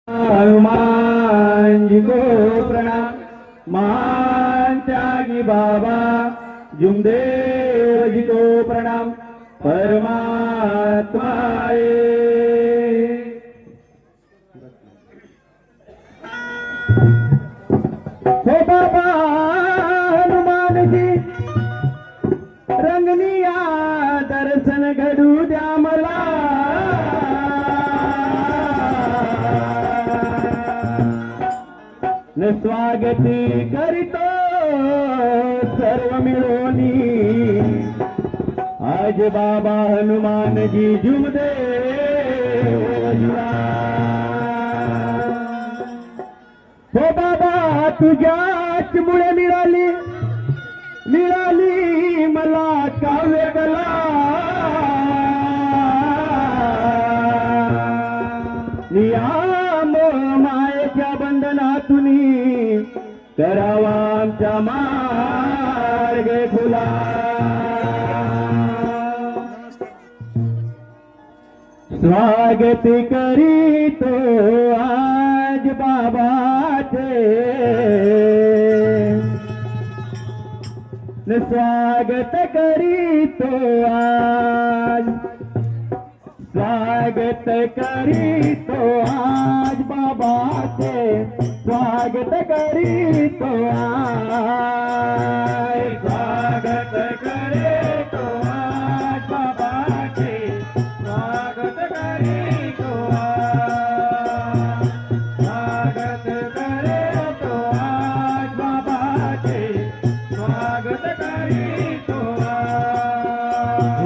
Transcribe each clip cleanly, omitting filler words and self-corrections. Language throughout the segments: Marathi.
हनुमान जी को प्रणाम। मान त्यागी बाबा जुमदेव जी को प्रणाम। परमात्मा हो बाबा हनुमान जी रंगनिया दर्शन घडू द्या मला। स्वागती करीतो सर्व मिळोनी आज बाबा हनुमान जी जुमदेवला। हो बाबा तुझ्याच मुळे मिळाली मला काव्य कला। नियाम मायेच्या बंधनातून करावा आमचा मार्ग खुला। स्वागत करीतो आज बाबाचे स्वागत करीतो आज। स्वागत करीतो आज बाबाचे स्वागत करीतो आज। स्वागत करीतो आज बाबाचे स्वागत करीतो आज। स्वागत करीतो आज बाबाचे स्वागत करीतो आज।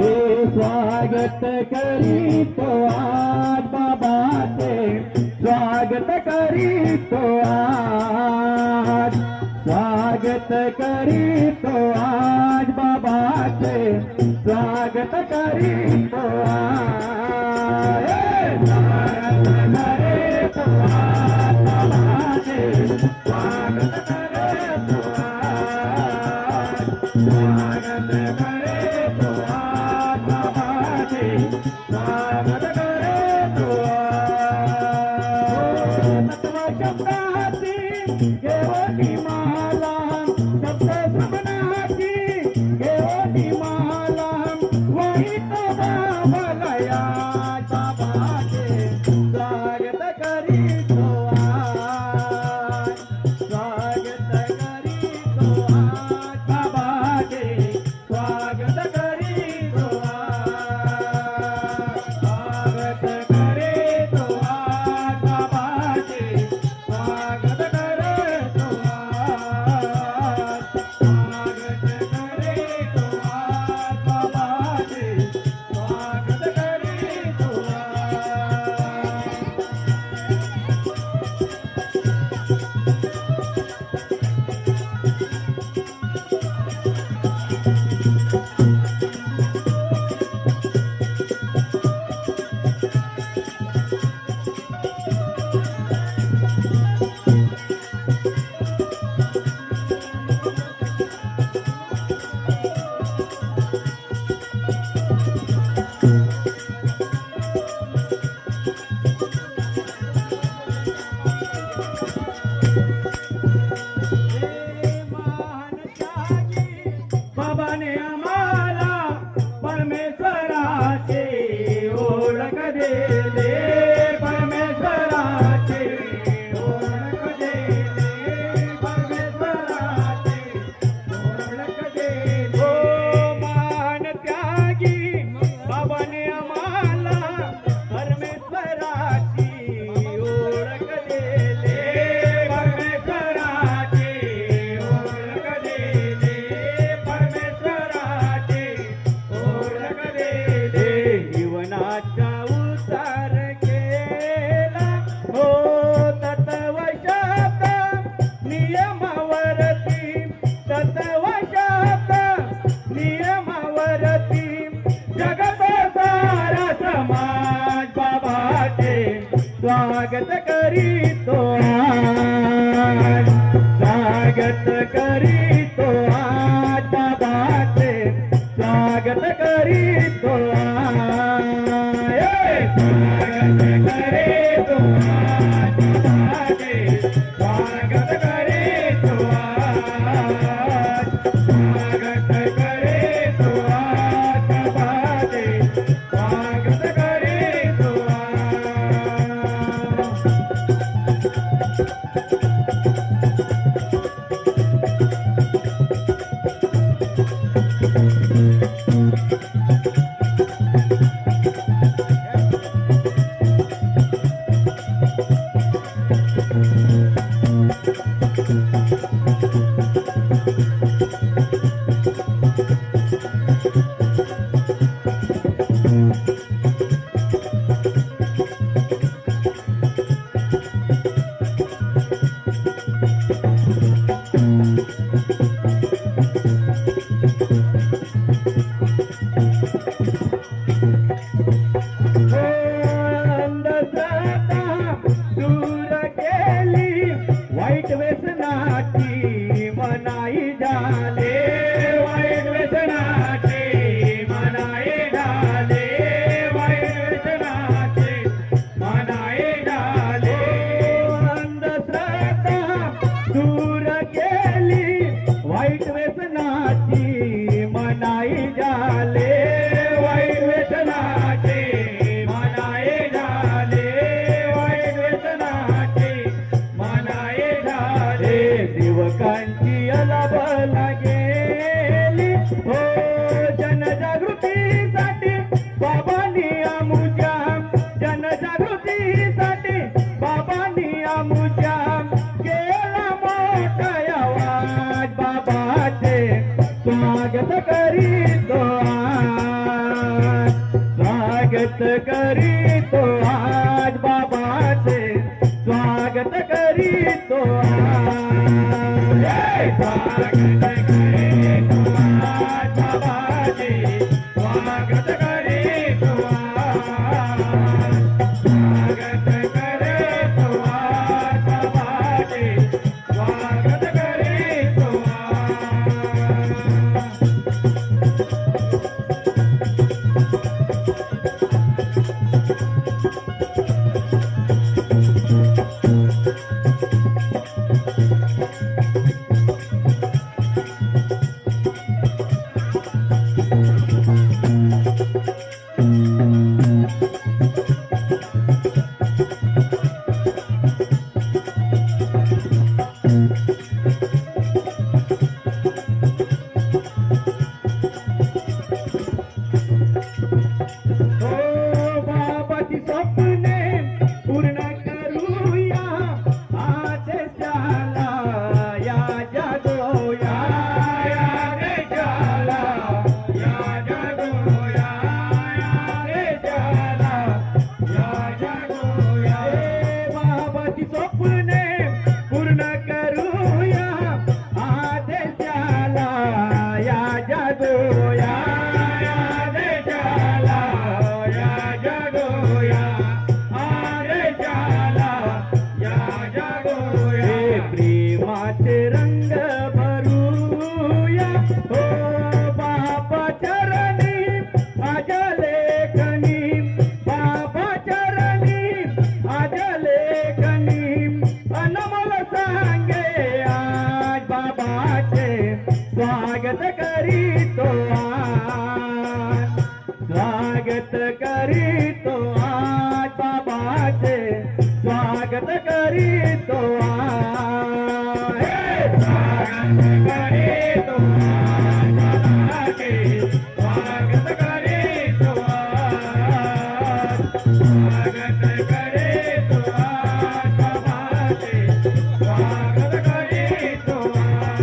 हे स्वागत करीतो आज बाबाचे स्वागत करीतो आज। स्वागत करीतो आज बाबाचे स्वागत करीतो आज। स्वागत करीतो आज बाबाचे स्वागत करीतो आज। स्वागत करीतो आज बाबाचे स्वागत करीतो आज। शब्दाची घेऊनी माला शब्द सुमनाची घेऊनी माला वही तो बाबलया बाबाचे स्वागत करीतो आज। स्वागत करीतो आज बाबाचे स्वागत करीतो आज। स्वागत करीतो आज बाबाचे स्वागत करीतो आज। स्वागत करीतो आज बाबाचे स्वागत करीतो बाबाने आम्हाला परमेश्वराचे ओळख दिले। परमेश्वराचे ओळख दिले। परमेश्वराचे ओळख दिले। ओ महान त्यागी बाबाने आम्हाला परमेश्वराची ओळख दिले। परमेश्वराचे ओळख दिले। परमेश्वराचे ओळख दिले। जीवनाचा उतार केला हो तत्वशास्त्र नियमावरती। तत्वशास्त्र नियमावरती जगत सारा समाज बाबाचे स्वागत करीतो आज। स्वागत करीतो आज बाबाचे स्वागत करीतो आज। स्वागत करीतो आज। दूर केली वाईट व्यसनाची मनाई झाले, वाईट व्यसनाची मनाई झाले, वाईट व्यसनाची मनाई झाले. अंधश्रद्धा दूर केली वाईट व्यसनाची मनाई झाले, वाईट व्यसनाची मनाई झाले, वाईट व्यसनाची मनाई झाले. सेवकांची अलाभ लागेली हो जनजागृतीसाठी बाबांनी आमुच्या, जनजागृतीसाठी बाबांनी आमुच्या केला मोठा आवाज. बाबाचे स्वागत करीतो आज, स्वागत करीतो आज, बाबाचे स्वागत करीतो आज. स्वागत करीतो आज, बाबाचे स्वागत करीतो आज, स्वागत करीतो आज, बाबाचे स्वागत करीतो आज. हो बाबाची स्वप्ने पूर्ण करूया आदेशाला या जागोया, या देशाला या जागोया, या देशाला या जागोया. बाबाची स्वप्ने पूर्ण करूया आदेशाला या जागोया, या देशाला या जागोया, आदेशाला या जागोया. प्रेमाचे रंग भरूया हो बाबा चरणी आज लेखनी, बाबा चरणी आज लेखनी. अनमोल सांगे आज बाबाचे स्वागत करीतो आज, स्वागत करीतो आज, बाबाचे स्वागत करीतो आज. स्वागत करीतो आज, बाबाचे स्वागत करीतो आज, स्वागत करीतो आज, बाबाचे स्वागत करीतो आज.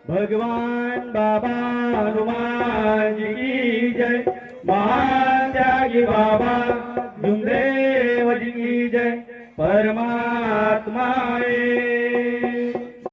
भगवान बाबा हनुमान जी की जय। महान त्यागी बाबा भीमदेव जी की जय। परमात्मा